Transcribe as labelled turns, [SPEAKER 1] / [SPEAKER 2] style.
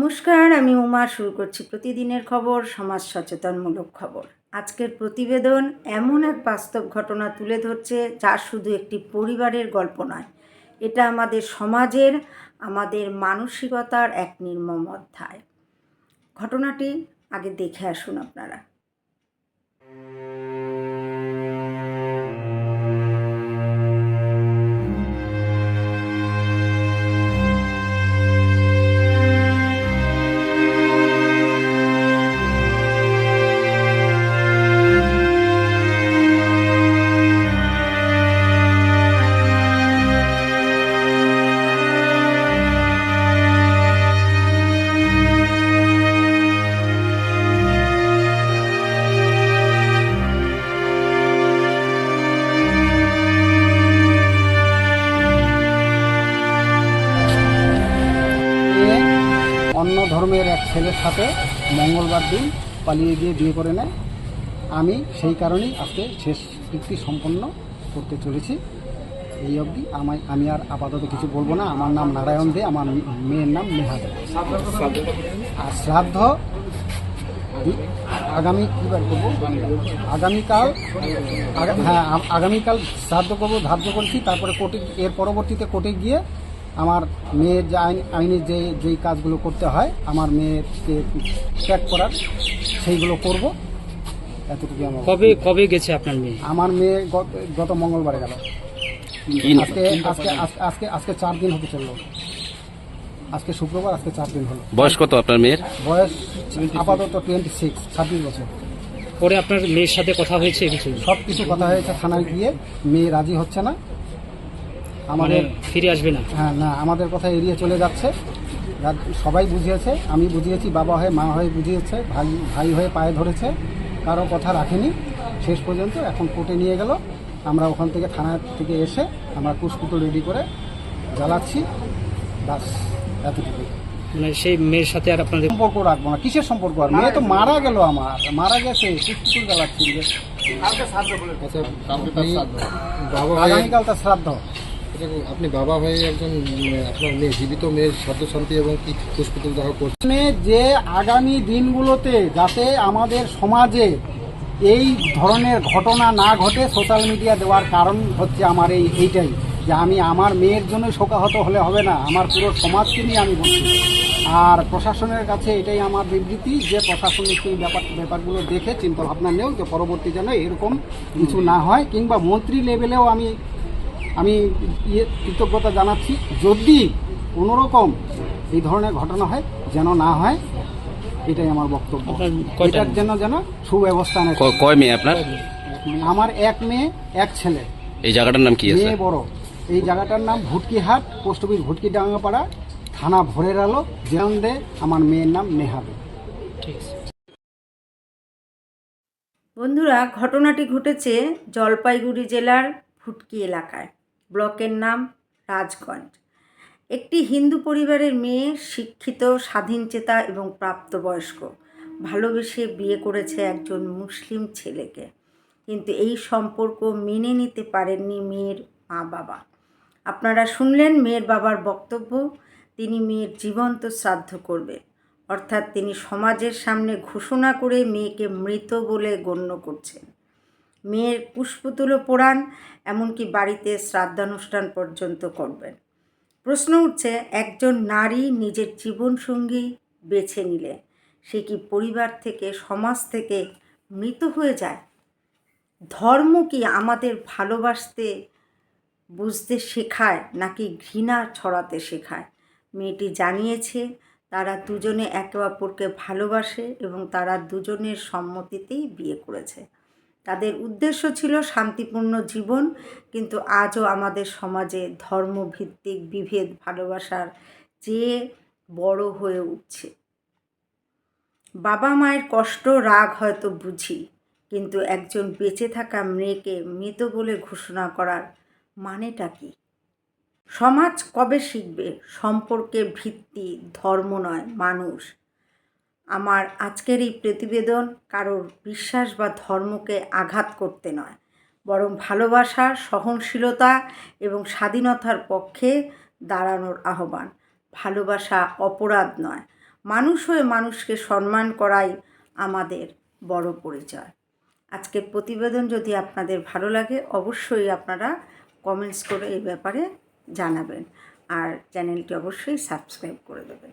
[SPEAKER 1] নমস্কার, আমি উমা। শুরু করছি প্রতিদিনের খবর, সমাজ সচেতনমূলক খবর। আজকের প্রতিবেদন এমন এক বাস্তব ঘটনা তুলে ধরছে যা শুধু একটি পরিবারের গল্প নয়, এটা আমাদের সমাজের, আমাদের মানসিকতার এক নির্মম অধ্যায়। ঘটনাটি আগে দেখে আসুন আপনারা।
[SPEAKER 2] অন্য ধর্মের এক ছেলের সাথে মঙ্গলবার দিন পালিয়ে গিয়ে বিয়ে করে নেয়। আমি সেই কারণেই আজকে শেষ কৃতি সম্পন্ন করতে চলেছি। এই অবধি আমি আর আপাতত কিছু বলবো না। আমার নাম নারায়ণ দে, আমার মেয়ের নাম নেহা দে। আর শ্রাদ্ধ আগামী কীবার করবো, আগামীকাল শ্রাদ্ধ করবো ধার্য করছি। তারপরে এর পরবর্তীতে কোর্টে গিয়ে আমার মেয়ের যে আইনের যেই কাজগুলো করতে হয় আমার মেয়েকে ত্যাগ করার, সেইগুলো করব। এতটুকু আমার।
[SPEAKER 3] কবে গেছে আপনার মেয়ে?
[SPEAKER 2] আমার মেয়ে গত মঙ্গলবারে গেল। আজকে 4 দিন হতে চললো। আজকে শুক্রবার, আজকে 4 দিন হলো।
[SPEAKER 3] বয়স কত আপনার মেয়ের?
[SPEAKER 2] বয়স আপাতত 26 বছর।
[SPEAKER 3] পরে আপনার মেয়ের সাথে কথা হয়েছে?
[SPEAKER 2] সব কিছু কথা হয়েছে, থানায় গিয়ে মেয়ে রাজি হচ্ছে না, আমাদের
[SPEAKER 3] ফিরে আসবে না।
[SPEAKER 2] হ্যাঁ, না, আমাদের কথা এড়িয়ে চলে যাচ্ছে। সবাই বুঝিয়েছে, আমি বুঝিয়েছি, বাবা হয়ে মা হয়ে বুঝিয়েছে, ভাই হয়ে পায়ে ধরেছে, কারো কথা রাখেনি। শেষ পর্যন্ত এখন কোর্টে নিয়ে গেল। আমরা ওখান থেকে থানা থেকে এসে আমরা কুশপুতো রেডি করে জ্বালাচ্ছি। বাস এতটুকু।
[SPEAKER 3] মানে সেই মেয়ের সাথে আর আপনাদের
[SPEAKER 2] সম্পর্ক রাখবো না। কিসের সম্পর্ক? আর মেয়ে তো মারা গেল, আমার মারা গেছে, কুশপুতো জ্বালাচ্ছি। আগামীকাল তার শ্রাদ্ধ।
[SPEAKER 4] আপনি বাবা হয়ে একজন আপনার মেয়ে, জীবিত মেয়ের শ্রাদ্ধ শান্তি এবং কি পুষ্পতুল দাহ করছেন,
[SPEAKER 2] যে আগামী দিনগুলোতে যাতে আমাদের সমাজে এই ধরনের ঘটনা না ঘটে, সোশ্যাল মিডিয়া দেওয়ার কারণ হচ্ছে আমার এইটাই, যে আমি আমার মেয়ের জন্য শোকাহত হলে হবে না, আমার পুরো সমাজকে নিয়ে আমি বলছি। আর প্রশাসনের কাছে এটাই আমার বিবৃতি, যে প্রশাসনিক এই ব্যাপারগুলো দেখে চিন্তা ভাবনা নেও, যে পরবর্তী যেন এরকম কিছু না হয়। কিংবা মন্ত্রী লেভেলেও আমি কৃতজ্ঞতা জানাচ্ছি, যদি কোনোরকম এই ধরনের ঘটনা হয় যেন না হয়, এটাই আমার বক্তব্য। এটার যেন সুব্যবস্থা নেয়।
[SPEAKER 3] কয় মেয়ে আপনার?
[SPEAKER 2] আমার এক মেয়ে, এক ছেলে।
[SPEAKER 3] এই জায়গাটার নাম কি আছে?
[SPEAKER 2] মেয়ে বড়। এই জায়গাটার নাম ভুটকিহাট, পোস্ট অফিস ভুটকিডাঙ্গাপাড়া, থানা ভোরের আলো, জেনদে। আমার মেয়ের নাম নেহা দে।
[SPEAKER 1] বন্ধুরা, ঘটনাটি ঘটেছে জলপাইগুড়ি জেলার ভুটকি এলাকায়। ব্লকের নাম রাজগঞ্জ। একটি হিন্দু পরিবারের মেয়ে, শিক্ষিত, স্বাধীনচেতা এবং প্রাপ্তবয়স্ক, ভালোবেসে বিয়ে করেছে একজন মুসলিম ছেলেকে। কিন্তু এই সম্পর্ক মেনে নিতে পারেননি মেয়ের মা বাবা। আপনারা শুনলেন মেয়ের বাবার বক্তব্য। তিনি মেয়ের জীবন্ত শ্রাদ্ধ করবে, অর্থাৎ তিনি সমাজের সামনে ঘোষণা করে মেয়েকে মৃত বলে গণ্য করছেন। মেয়ের পুষ্পতুলো পোড়ান, এমনকি বাড়িতে শ্রাদ্ধানুষ্ঠান পর্যন্ত করবেন। প্রশ্ন উঠছে, একজন নারী নিজের জীবনসঙ্গী বেছে নিলে সে কি পরিবার থেকে, সমাজ থেকে মৃত হয়ে যায়? ধর্ম কি আমাদের ভালোবাসতে, বুঝতে শেখায়, নাকি ঘৃণা ছড়াতে শেখায়? মেয়েটি জানিয়েছে তারা দুজনে একে অপরকে ভালোবাসে এবং তারা দুজনের সম্মতিতেই বিয়ে করেছে। তাদের উদ্দেশ্য ছিল শান্তিপূর্ণ জীবন। কিন্তু আজও আমাদের সমাজে ধর্মভিত্তিক বিভেদ ভালোবাসার চেয়ে বড় হয়ে উঠছে। বাবা মায়ের কষ্ট, রাগ হয়তো বুঝি, কিন্তু একজন বেঁচে থাকা মেয়েকে মৃত বলে ঘোষণা করার মানেটা কি? সমাজ কবে শিখবে সম্পর্কের ভিত্তি ধর্ম নয়, মানুষ? আমার আজকের এই প্রতিবেদন কারোর বিশ্বাস বা ধর্মকে আঘাত করতে নয়, বরং ভালোবাসা, সহনশীলতা এবং স্বাধীনতার পক্ষে দাঁড়ানোর আহ্বান। ভালোবাসা অপরাধ নয়, মানুষ হয়ে মানুষকে সম্মান করাই আমাদের বড় পরিচয়। আজকের প্রতিবেদন যদি আপনাদের ভালো লাগে অবশ্যই আপনারা কমেন্টস করে এই ব্যাপারে জানাবেন, আর চ্যানেলটি অবশ্যই সাবস্ক্রাইব করে দেবেন।